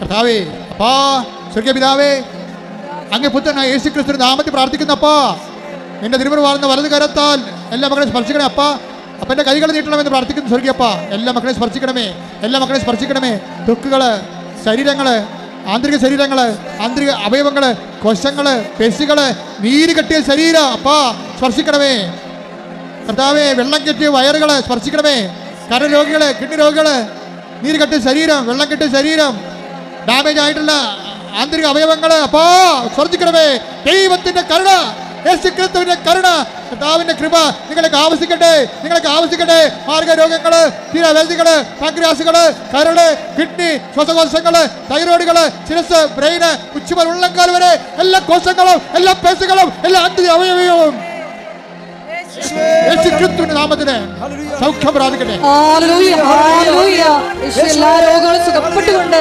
കർത്താവേ, അപ്പാ സ്വർഗീയ പിതാവേ, അങ്ങേ പുത്രനായ യേശുക്രിസ്തുവിന്റെ നാമത്തിൽ പ്രാർത്ഥിക്കുന്നപ്പാ, എന്റെ തിരുമുറി വാർന്ന വലത് കരത്താൽ എല്ലാ മക്കളെ സ്പർശിക്കണേ അപ്പാ. അപ്പൻ്റെ കൈകൾ നീട്ടണമെന്ന് പ്രാർത്ഥിക്കുന്നു സ്വർഗീയപ്പ. എല്ലാ മക്കളെ സ്പർശിക്കണമേ, എല്ലാ മക്കളെ സ്പർശിക്കണമേ. ത്വക്കുകള്, ശരീരങ്ങള്, ആന്തരിക ശരീരങ്ങള്, ആന്തരിക അവയവങ്ങള്, കോശങ്ങള്, പേശികള്, നീര് കെട്ടിയ ശരീരം അപ്പാ സ്പർശിക്കണമേ കർത്താവേ. വെള്ളം കെട്ടിയ വയറുകള് സ്പർശിക്കണമേ. കരരോഗികള്, കിഡ്നി രോഗികള്, നീര് കെട്ടിയ ശരീരം, വെള്ളം കെട്ടിയ ശരീരം, ഡാമേജ് ആയിട്ടുള്ള ആന്തരിക അവയവങ്ങള് അപ്പാ സ്പർശിക്കണമേ. ദൈവത്തിന്റെ കരുണ, യേശുക്രിസ്തുവിന്റെ കരുണ, കർത്താവിന്റെ കൃപ നിങ്ങൾക്ക് ആവശ്യിക്കട്ടെ, നിങ്ങൾക്ക് ആവശ്യിക്കട്ടെ. മാർഗരോഗങ്ങള്, തീരവേദികള്, പാൻക്രിയാസുകള്, കരള്, കിഡ്നി, ശ്വാസകോശങ്ങള്, തൈറോയിഡുകള്, ശിരസ്, ബ്രെയിന്, ഉച്ചമുതൽ ഉള്ളങ്കാൽ വരെ എല്ലാ കോശങ്ങളും, എല്ലാ പേശികളും, എല്ലാ ആന്തരിക അവയവങ്ങളും യേശുക്രിസ്തുവിന്റെ നാമത്തിന് സൗഖ്യം പ്രാപിക്കട്ടെ. എല്ലാ രോഗങ്ങളും സുഖപ്പെട്ടുകൊണ്ട്